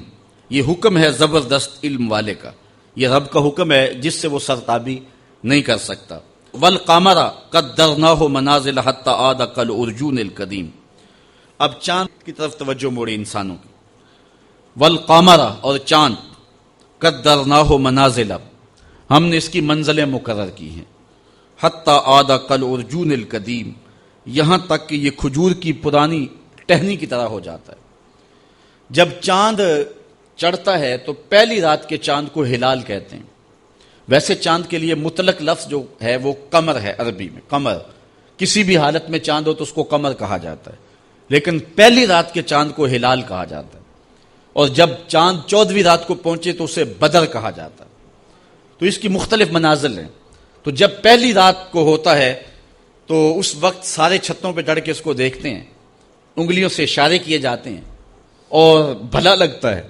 S1: یہ حکم ہے زبردست علم والے کا، یہ رب کا حکم ہے جس سے وہ سرتابی نہیں کر سکتا۔ والقمر قدرناہ منازل حتی عاد کالعرجون القدیم، اب چاند کی طرف توجہ موڑی انسانوں کی۔ والقمر، اور چاند، قدرناہ منازل، ہم نے اس کی منزلیں مقرر کی ہیں، حتی عاد کالعرجون القدیم، یہاں تک کہ یہ کھجور کی پرانی ٹہنی کی طرح ہو جاتا ہے۔ جب چاند چڑھتا ہے تو پہلی رات کے چاند کو ہلال کہتے ہیں، ویسے چاند کے لیے مطلق لفظ جو ہے وہ قمر ہے، عربی میں قمر، کسی بھی حالت میں چاند ہو تو اس کو قمر کہا جاتا ہے، لیکن پہلی رات کے چاند کو ہلال کہا جاتا ہے، اور جب چاند 14ویں رات کو پہنچے تو اسے بدر کہا جاتا ہے۔ تو اس کی مختلف منازل ہیں۔ تو جب پہلی رات کو ہوتا ہے تو اس وقت سارے چھتوں پہ چڑھ کے اس کو دیکھتے ہیں، انگلیوں سے اشارے کیے جاتے ہیں اور بھلا لگتا ہے۔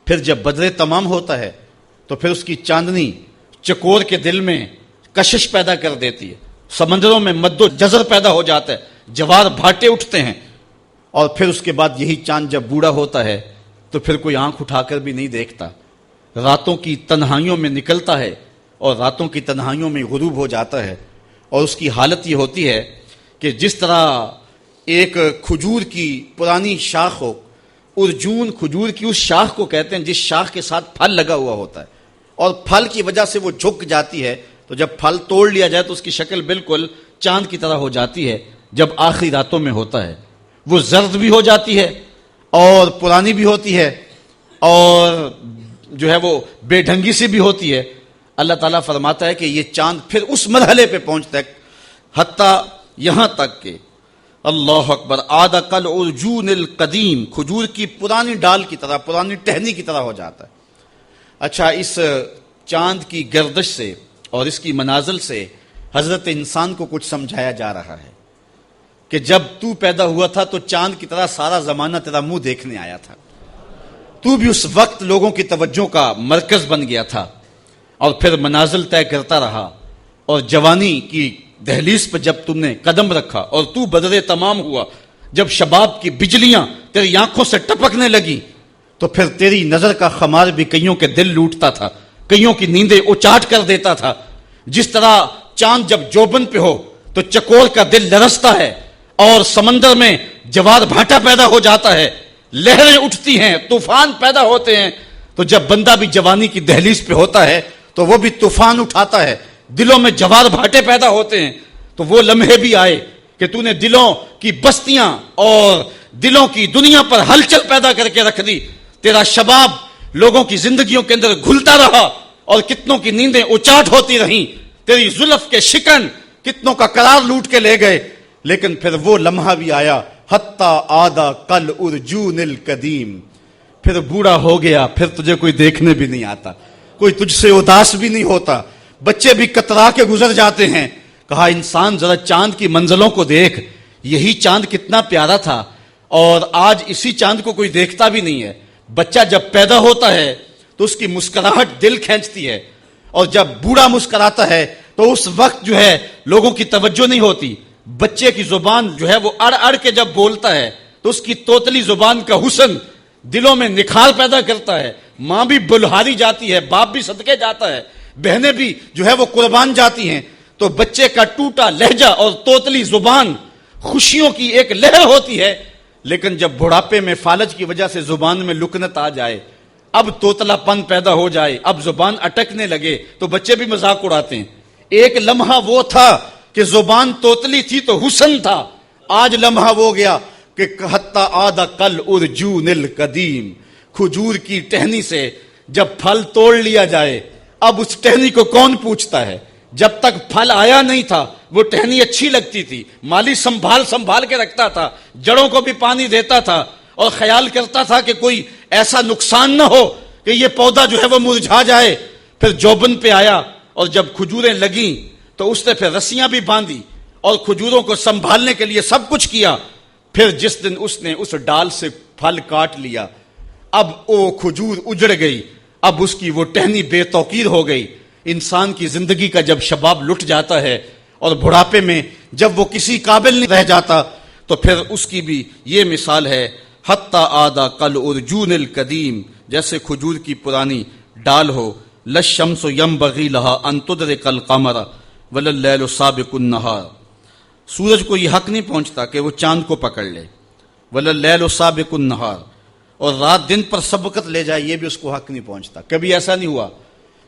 S1: پھر جب بدر تمام ہوتا ہے تو پھر اس کی چاندنی چکور کے دل میں کشش پیدا کر دیتی ہے، سمندروں میں مد و جزر پیدا ہو جاتا ہے، جوار بھاٹے اٹھتے ہیں، اور پھر اس کے بعد یہی چاند جب بوڑھا ہوتا ہے تو پھر کوئی آنکھ اٹھا کر بھی نہیں دیکھتا، راتوں کی تنہائیوں میں نکلتا ہے اور راتوں کی تنہائیوں میں غروب ہو جاتا ہے، اور اس کی حالت یہ ہوتی ہے کہ جس طرح ایک کھجور کی پرانی شاخ ہو، ارجون کھجور کی اس شاخ کو کہتے ہیں جس شاخ کے ساتھ پھل لگا ہوا ہوتا ہے، اور پھل کی وجہ سے وہ جھک جاتی ہے، تو جب پھل توڑ لیا جائے تو اس کی شکل بالکل چاند کی طرح ہو جاتی ہے۔ جب آخری راتوں میں ہوتا ہے وہ زرد بھی ہو جاتی ہے اور پرانی بھی ہوتی ہے اور جو ہے وہ بے ڈھنگی سی بھی ہوتی ہے۔ اللہ تعالیٰ فرماتا ہے کہ یہ چاند پھر اس مرحلے پہ پہنچتا ہے حتیٰ یہاں تک کہ اللہ اکبر عاد کالعرجون القدیم، کھجور کی پرانی ڈال کی طرح، پرانی ٹہنی کی طرح ہو جاتا ہے۔ اچھا، اس چاند کی گردش سے اور اس کی منازل سے حضرت انسان کو کچھ سمجھایا جا رہا ہے کہ جب تو پیدا ہوا تھا تو چاند کی طرح سارا زمانہ تیرا منہ دیکھنے آیا تھا، تو بھی اس وقت لوگوں کی توجہ کا مرکز بن گیا تھا، اور پھر منازل طے کرتا رہا، اور جوانی کی دہلیز پر جب تم نے قدم رکھا اور تو بدر تمام ہوا، جب شباب کی بجلیاں تیری آنکھوں سے ٹپکنے لگی تو پھر تیری نظر کا خمار بھی کئیوں کے دل لوٹتا تھا، کئیوں کی نیندیں اچاٹ کر دیتا تھا۔ جس طرح چاند جب جوبن پہ ہو تو چکور کا دل لرزتا ہے اور سمندر میں جوار بھاٹا پیدا ہو جاتا ہے، لہریں اٹھتی ہیں، طوفان پیدا ہوتے ہیں، تو جب بندہ بھی جوانی کی دہلیز پہ ہوتا ہے تو وہ بھی طوفان اٹھاتا ہے، دلوں میں جوار بھاٹے پیدا ہوتے ہیں۔ تو وہ لمحے بھی آئے کہ تو نے دلوں کی بستیاں اور دلوں کی دنیا پر ہلچل پیدا کر کے رکھ دی، تیرا شباب لوگوں کی زندگیوں کے اندر گھلتا رہا اور کتنوں کی نیندیں اچاٹ ہوتی رہیں، تیری زلف کے شکن کتنوں کا قرار لوٹ کے لے گئے،
S2: لیکن پھر وہ لمحہ بھی آیا حتی آدا کل ارجون القدیم، پھر بوڑھا ہو گیا، پھر تجھے کوئی دیکھنے بھی نہیں آتا، کوئی تجھ سے اداس بھی نہیں ہوتا، بچے بھی کترا کے گزر جاتے ہیں۔ کہا انسان ذرا چاند کی منزلوں کو دیکھ، یہی چاند کتنا پیارا تھا، اور آج اسی چاند کو کوئی دیکھتا بھی نہیں ہے۔ بچہ جب پیدا ہوتا ہے تو اس کی مسکراہٹ دل کھینچتی ہے، اور جب بوڑھا مسکراتا ہے تو اس وقت جو ہے لوگوں کی توجہ نہیں ہوتی۔ بچے کی زبان جو ہے وہ اڑ اڑ کے جب بولتا ہے تو اس کی توتلی زبان کا حسن دلوں میں نکھار پیدا کرتا ہے۔ ماں بھی بلہاری جاتی ہے، باپ بھی صدقے جاتا ہے، بہنیں بھی جو ہے وہ قربان جاتی ہیں، تو بچے کا ٹوٹا لہجہ اور توتلی زبان خوشیوں کی ایک لہر ہوتی ہے۔ لیکن جب بڑھاپے میں فالج کی وجہ سے زبان میں لکنت آ جائے، اب توتلا پن پیدا ہو جائے، اب زبان اٹکنے لگے، تو بچے بھی مذاق اڑاتے ہیں۔ ایک لمحہ وہ تھا کہ زبان توتلی تھی تو حسن تھا، آج لمحہ وہ گیا کہ حتی آدا کل ارجون القدیم، کھجور کی ٹہنی سے جب پھل توڑ لیا جائے، اب اس ٹہنی کو کون پوچھتا ہے؟ جب تک پھل آیا نہیں تھا وہ ٹہنی اچھی لگتی تھی، مالی سنبھال کے رکھتا تھا، جڑوں کو بھی پانی دیتا تھا، اور خیال کرتا تھا کہ کوئی ایسا نقصان نہ ہو کہ یہ پودا جو ہے وہ مرجھا جائے۔ پھر جوبن پہ آیا اور جب کھجوریں لگیں تو اس نے پھر رسیاں بھی باندھی اور کھجوروں کو سنبھالنے کے لیے سب کچھ کیا۔ پھر جس دن اس نے اس ڈال سے پھل کاٹ لیا، اب وہ کھجور اجڑ گئی، اب اس کی وہ ٹہنی بے توقیر ہو گئی۔ انسان کی زندگی کا جب شباب لٹ جاتا ہے اور بڑھاپے میں جب وہ کسی قابل نہیں رہ جاتا، تو پھر اس کی بھی یہ مثال ہے حتی آدا کل ارجون القدیم، جیسے کھجور کی پرانی ڈال ہو۔ للشمس ینبغی لہا ان تدرک القمر ولللیل سابق النہار، سورج کو یہ حق نہیں پہنچتا کہ وہ چاند کو پکڑ لے، ولللیل سابق النہار، اور رات دن پر سبقت لے جائے، یہ بھی اس کو حق نہیں پہنچتا۔ کبھی ایسا نہیں ہوا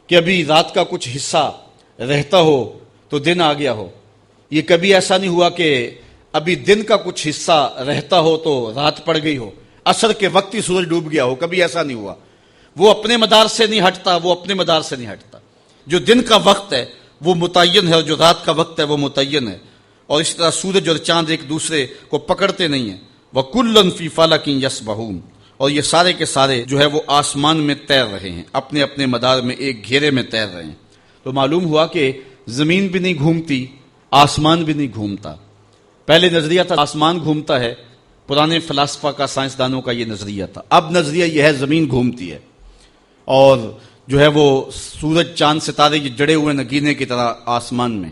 S2: کہ ابھی رات کا کچھ حصہ رہتا ہو تو دن آ گیا ہو، یہ کبھی ایسا نہیں ہوا کہ ابھی دن کا کچھ حصہ رہتا ہو تو رات پڑ گئی ہو، عصر کے وقت ہی سورج ڈوب گیا ہو، کبھی ایسا نہیں ہوا۔ وہ اپنے مدار سے نہیں ہٹتا، وہ اپنے مدار سے نہیں ہٹتا۔ جو دن کا وقت ہے وہ متعین ہے، اور جو رات کا وقت ہے وہ متعین ہے، اور اس طرح سورج اور چاند ایک دوسرے کو پکڑتے نہیں ہیں۔ وَكُلٌّ فِي فَلَكٍ يَسْبَحُونَ، اور یہ سارے کے سارے جو ہے وہ آسمان میں تیر رہے ہیں، اپنے اپنے مدار میں ایک گھیرے میں تیر رہے ہیں۔ تو معلوم ہوا کہ زمین بھی نہیں گھومتی، آسمان بھی نہیں گھومتا۔ پہلے نظریہ تھا آسمان گھومتا ہے، پرانے فلاسفہ کا، سائنسدانوں کا یہ نظریہ تھا۔ اب نظریہ یہ ہے زمین گھومتی ہے، اور جو ہے وہ سورج چاند ستارے یہ جڑے ہوئے نگینے کی طرح آسمان میں،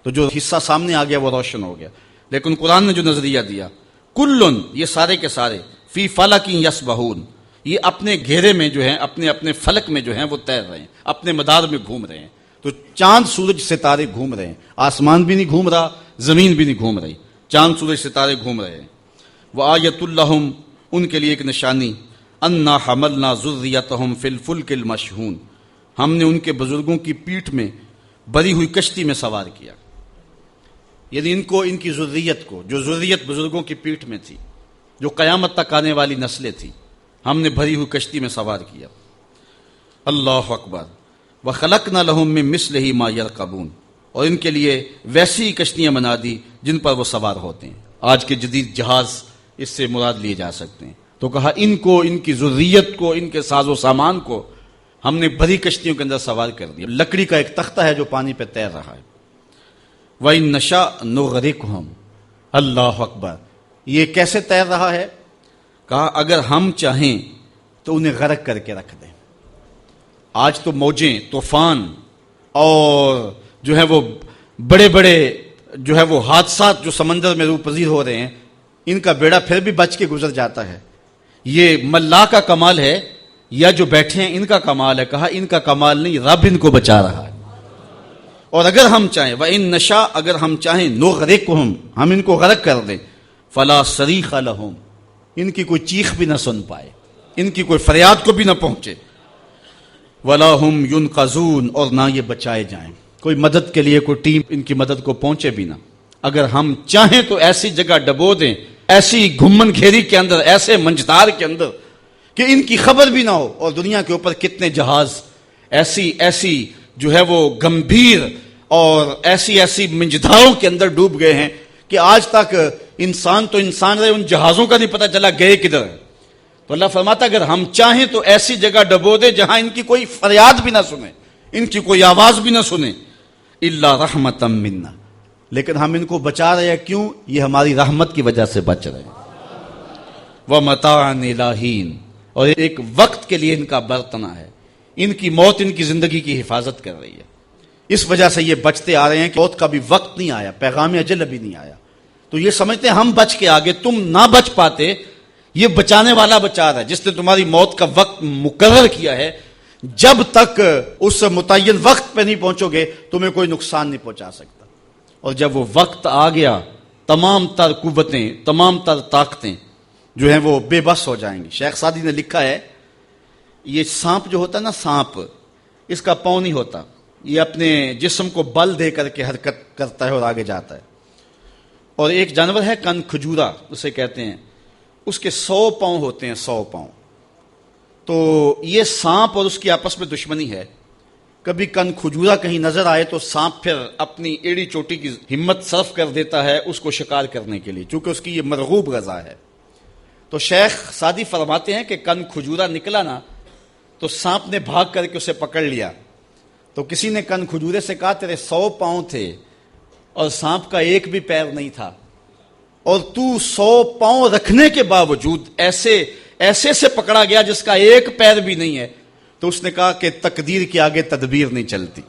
S2: تو جو حصہ سامنے آ گیا وہ روشن ہو گیا۔ لیکن قرآن نے جو نظریہ دیا، کلن، یہ سارے کے سارے، فی فلک یسبحون، یہ اپنے گھیرے میں جو ہیں، اپنے اپنے فلک میں جو ہیں وہ تیر رہے ہیں، اپنے مدار میں گھوم رہے ہیں۔ تو چاند سورج ستارے گھوم رہے ہیں، آسمان بھی نہیں گھوم رہا، زمین بھی نہیں گھوم رہی، چاند سورج ستارے گھوم رہے ہیں۔ وآیۃ لہم، ان کے لیے ایک نشانی، انا حملنا ذریتہم فی الفلک المشحون، ہم نے ان کے بزرگوں کی پیٹھ میں بری ہوئی کشتی میں سوار کیا، یعنی ان کو، ان کی ذریت کو، جو ذریت بزرگوں کی پیٹھ میں تھی، جو قیامت تک آنے والی نسلیں تھیں، ہم نے بھری ہوئی کشتی میں سوار کیا۔ اللہ اکبر۔ وخلقنا لهم من مثلہ ما یرکبون، اور ان کے لیے ویسی کشتیاں بنا دی جن پر وہ سوار ہوتے ہیں۔ آج کے جدید جہاز اس سے مراد لیے جا سکتے ہیں۔ تو کہا ان کو، ان کی ذریت کو، ان کے ساز و سامان کو ہم نے بڑی کشتیوں کے اندر سوار کر دیا۔ لکڑی کا ایک تختہ ہے جو پانی پہ تیر رہا ہے۔ وَإِن نَّشَأْ نُغْرِقْهُمْ، اللہ اکبر۔ یہ کیسے تیر رہا ہے؟ کہا اگر ہم چاہیں تو انہیں غرق کر کے رکھ دیں۔ آج تو موجیں، طوفان اور جو ہے وہ بڑے بڑے جو ہے وہ حادثات جو سمندر میں روپذیر ہو رہے ہیں، ان کا بیڑا پھر بھی بچ کے گزر جاتا ہے۔ یہ ملا کا کمال ہے یا جو بیٹھے ہیں ان کا کمال ہے؟ کہا ان کا کمال نہیں، رب ان کو بچا رہا ہے۔ اور اگر ہم چاہیں، وَإِن نَّشَأْ، اگر ہم چاہیں، نُغْرِقْهُمْ، ہم ان کو غرق کر دیں، فَلَا صَرِيخَ لَهُمْ، ان کی کوئی چیخ بھی نہ سن پائے، ان کی کوئی فریاد کو بھی نہ پہنچے، وَلَا هُمْ يُنْقَذُونَ، اور نہ یہ بچائے جائیں، کوئی مدد کے لیے کوئی ٹیم ان کی مدد کو پہنچے بھی نہ۔ اگر ہم چاہیں تو ایسی جگہ ڈبو دیں، ایسی گھمن گھیری کے اندر، ایسے منجدار کے اندر کہ ان کی خبر بھی نہ ہو۔ اور دنیا کے اوپر کتنے جہاز ایسی جو ہے وہ گمبھیر اور ایسی منجداروں کے اندر ڈوب گئے ہیں کہ آج تک انسان تو انسان رہے، ان جہازوں کا نہیں پتہ چلا گئے کدھر ہے. تو اللہ فرماتا اگر ہم چاہیں تو ایسی جگہ ڈبو دے جہاں ان کی کوئی فریاد بھی نہ سنے، ان کی کوئی آواز بھی نہ سنے. الا رحمتا منا، لیکن ہم ان کو بچا رہے ہیں. کیوں؟ یہ ہماری رحمت کی وجہ سے بچ رہے ہیں. ومتاعا الی حین، اور ایک وقت کے لیے ان کا برتنا ہے. ان کی موت ان کی زندگی کی حفاظت کر رہی ہے. اس وجہ سے یہ بچتے آ رہے ہیں کہ موت کا بھی وقت نہیں آیا، پیغام اجل ابھی نہیں آیا. تو یہ سمجھتے ہیں ہم بچ کے آگے، تم نہ بچ پاتے. یہ بچانے والا بچا رہا ہے جس نے تمہاری موت کا وقت مقرر کیا ہے. جب تک اس متعین وقت پہ نہیں پہنچو گے تمہیں کوئی نقصان نہیں پہنچا سکتا. اور جب وہ وقت آ گیا تمام تر قوتیں، تمام تر طاقتیں جو ہیں وہ بے بس ہو جائیں گی. شیخ سعدی نے لکھا ہے یہ سانپ جو ہوتا ہے نا، سانپ اس کا پاؤں نہیں ہوتا، یہ اپنے جسم کو بل دے کر کے حرکت کرتا ہے اور آگے جاتا ہے. اور ایک جانور ہے کن کھجورا اسے کہتے ہیں، اس کے 100 پاؤں ہوتے ہیں، 100 پاؤں. تو یہ سانپ اور اس کی آپس میں دشمنی ہے. کبھی کن کھجورا کہیں نظر آئے تو سانپ پھر اپنی ایڑی چوٹی کی ہمت صرف کر دیتا ہے اس کو شکار کرنے کے لیے، چونکہ اس کی یہ مرغوب غذا ہے. تو شیخ سعدی فرماتے ہیں کہ کن کھجورا نکلا نا تو سانپ نے بھاگ کر کے اسے پکڑ لیا. تو کسی نے کن کھجورے سے کہا تیرے 100 پاؤں تھے اور سانپ کا ایک بھی پیر نہیں تھا، اور تو 100 پاؤں رکھنے کے باوجود ایسے سے پکڑا گیا جس کا ایک پیر بھی نہیں ہے. تو اس نے کہا کہ تقدیر کے آگے تدبیر نہیں چلتی،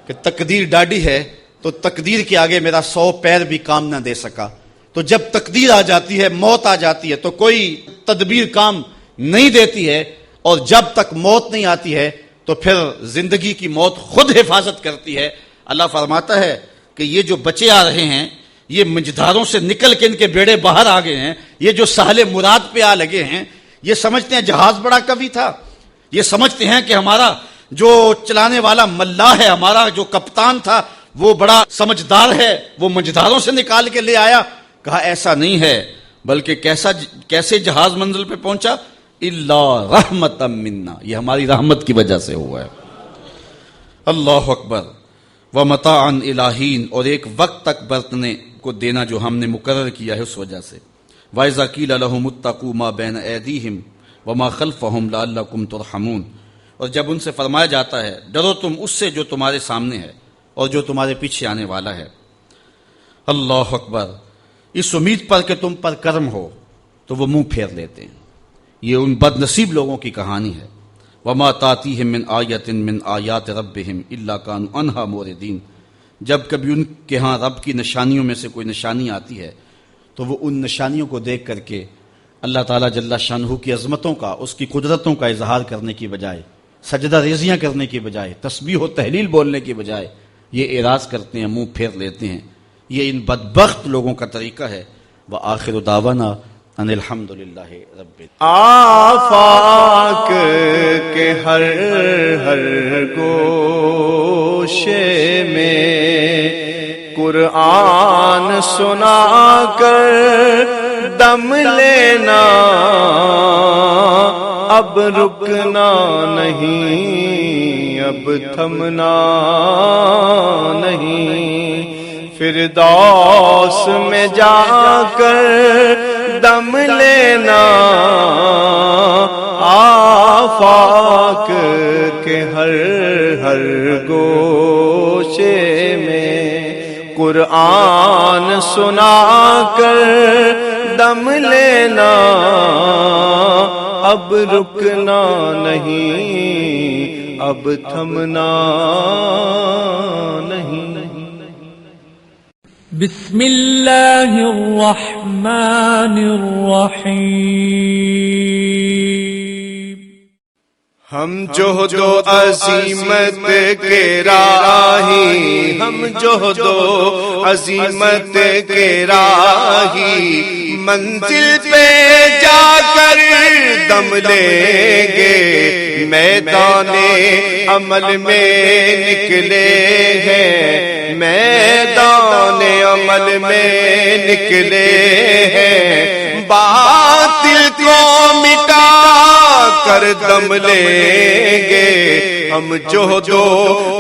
S2: کہ تقدیر ڈاڈی ہے تو تقدیر کے آگے میرا 100 پیر بھی کام نہ دے سکا. تو جب تقدیر آ جاتی ہے، موت آ جاتی ہے، تو کوئی تدبیر کام نہیں دیتی ہے. اور جب تک موت نہیں آتی ہے تو پھر زندگی کی موت خود حفاظت کرتی ہے. اللہ فرماتا ہے کہ یہ جو بچے آ رہے ہیں یہ مجداروں سے نکل کے ان کے بیڑے باہر آ گئے ہیں. یہ جو ساحل مراد پہ آ لگے ہیں یہ سمجھتے ہیں جہاز بڑا قوی تھا، یہ سمجھتے ہیں کہ ہمارا جو چلانے والا ملاح ہے، ہمارا جو کپتان تھا وہ بڑا سمجھدار ہے، وہ مجداروں سے نکال کے لے آیا. کہا ایسا نہیں ہے، بلکہ کیسے جہاز منزل پہ پہنچا؟ الا رحمتا منا، یہ ہماری رحمت کی وجہ سے ہوا ہے. اللہ اکبر. ومتاعا الی حین، اور ایک وقت تک برتنے کو دینا جو ہم نے مقرر کیا ہے اس وجہ سے. وَإِذَا قِيلَ لَهُمُ اتَّقُوا مَا بَيْنَ أَيْدِيهِمْ وَمَا خَلْفَهُمْ لَعَلَّكُمْ تُرْحَمُونَ، اور جب ان سے فرمایا جاتا ہے ڈرو تم اس سے جو تمہارے سامنے ہے اور جو تمہارے پیچھے آنے والا ہے. اللہ اکبر. اس امید پر کہ تم پر کرم ہو تو وہ منہ پھیر لیتے ہیں. یہ ان بد نصیب لوگوں کی کہانی ہے. وَمَا تَأْتِيهِم مِّنْ آيَةٍ مِّنْ آيَاتِ رَبِّهِمْ إِلَّا كَانُوا عَنْهَا مُعْرِضِينَ، جب کبھی ان کے ہاں رب کی نشانیوں میں سے کوئی نشانی آتی ہے تو وہ ان نشانیوں کو دیکھ کر کے اللہ تعالیٰ جل شانہ کی عظمتوں کا، اس کی قدرتوں کا اظہار کرنے کی بجائے، سجدہ ریزیاں کرنے کی بجائے، تسبیح و تحلیل بولنے کی بجائے یہ اعراض کرتے ہیں، منہ پھیر لیتے ہیں. یہ ان بدبخت لوگوں کا طریقہ ہے. وآخر دعوانا ان الحمدللہ رب
S3: آفاق کے ہر گوشے میں قرآن سنا کر دم لینا، اب رکنا نہیں، اب تھمنا نہیں. فردوس میں جا کر دم لینا، آفاق کے ہر گوشے میں قرآن سنا کر دم لینا، اب رکنا نہیں، اب تھمنا نہیں.
S4: بسم اللہ الرحمن الرحیم.
S3: ہم جہد و عظیمت کے راہی، ہم جہد و عظیمت کے راہی، منزل پہ جا کر دم لیں گے، میدان عمل میں نکلے ہیں، میدان عمل میں نکلے ہیں، باطل کو مٹا کر دم لیں گے. ہم جہد و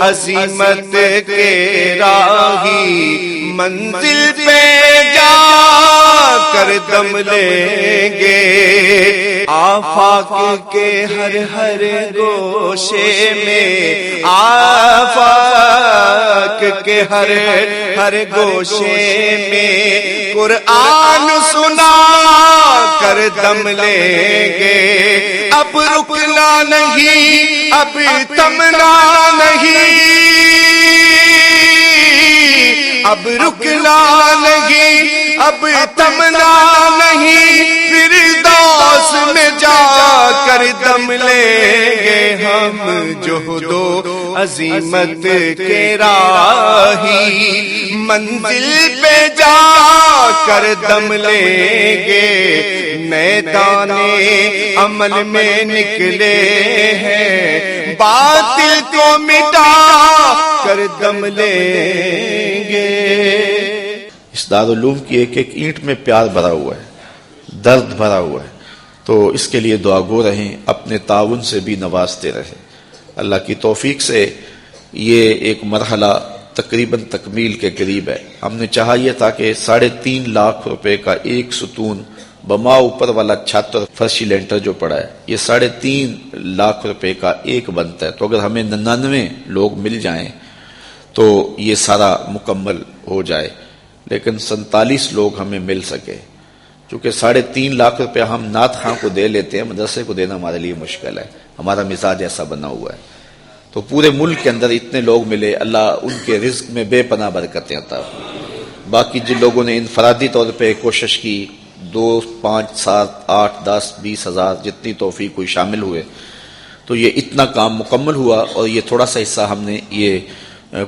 S3: عظیمت کے راہی، منزل پہ کر دم لیں گے، آفاق کے ہر ہر گوشے میں، آفاق کے ہر ہر گوشے میں قرآن سنا کر دم لیں گے۔ اب رکنا نہیں، اب تمنا نہیں، اب رکنا نہیں، اب تمنا نہیں، فردوس میں جا کر دم لیں گے ہم جہد و عزیمت کے راہی، منزل پہ جا کر دم لیں گے، میدان عمل میں نکلے ہیں، باطل کو مٹا کر دم لیں گے۔
S1: اس دارالعلوم کی ایک ایک اینٹ میں پیار بھرا ہوا ہے، درد بھرا ہوا ہے، تو اس کے لیے دعا گو رہیں، اپنے تعاون سے بھی نوازتے رہیں۔ اللہ کی توفیق سے یہ ایک مرحلہ تقریباً تکمیل کے قریب ہے۔ ہم نے چاہا یہ تھا کہ 3.5 لاکھ روپے کا ایک ستون بما اوپر والا چھت اور فرشی لینٹر جو پڑا ہے، یہ 3.5 لاکھ روپے کا ایک بنتا ہے، تو اگر ہمیں 99 لوگ مل جائیں تو یہ سارا مکمل ہو جائے، لیکن 47 لوگ ہمیں مل سکے، چونکہ 3.5 لاکھ روپے ہم نعت خواں کو دے لیتے ہیں، مدرسے کو دینا ہمارے لیے مشکل ہے، ہمارا مزاج ایسا بنا ہوا ہے۔ تو پورے ملک کے اندر اتنے لوگ ملے، اللہ ان کے رزق میں بے پناہ برکتیں عطا فرمائے۔ باقی جن لوگوں نے انفرادی طور پہ کوشش کی، 2، 5، 7، 8، 10، 20 ہزار جتنی توفیق کوئی شامل ہوئے، تو یہ اتنا کام مکمل ہوا، اور یہ تھوڑا سا حصہ ہم نے یہ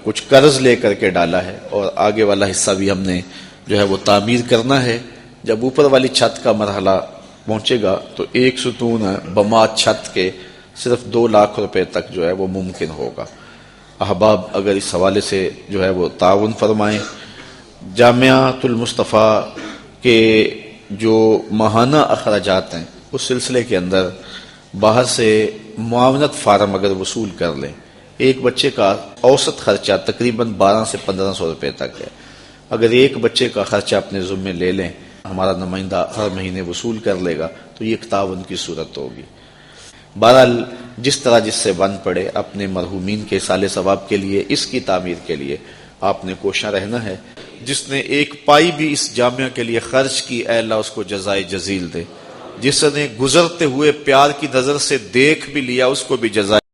S1: کچھ قرض لے کر کے ڈالا ہے، اور آگے والا حصہ بھی ہم نے جو ہے وہ تعمیر کرنا ہے۔ جب اوپر والی چھت کا مرحلہ پہنچے گا تو ایک ستون بما چھت کے صرف 2 لاکھ روپے تک جو ہے وہ ممکن ہوگا۔ احباب اگر اس حوالے سے جو ہے وہ تعاون فرمائیں۔ جامعۃ المصطفیٰ کے جو ماہانہ اخراجات ہیں اس سلسلے کے اندر باہر سے معاونت فارم اگر وصول کر لیں، ایک بچے کا اوسط خرچہ تقریباً 1200 سے 1500 روپے تک ہے۔ اگر ایک بچے کا خرچہ اپنے ذمے لے لیں، ہمارا نمائندہ ہر مہینے وصول کر لے گا، تو یہ ایک تعاون کی صورت ہوگی۔ بہرحال جس طرح جس سے بن پڑے، اپنے مرحومین کے اصال ثواب کے لیے، اس کی تعمیر کے لیے آپ نے کوشاں رہنا ہے۔ جس نے ایک پائی بھی اس جامعہ کے لیے خرچ کی، اے اللہ اس کو جزائے جزیل دے۔ جس نے گزرتے ہوئے پیار کی نظر سے دیکھ بھی لیا، اس کو بھی جزائے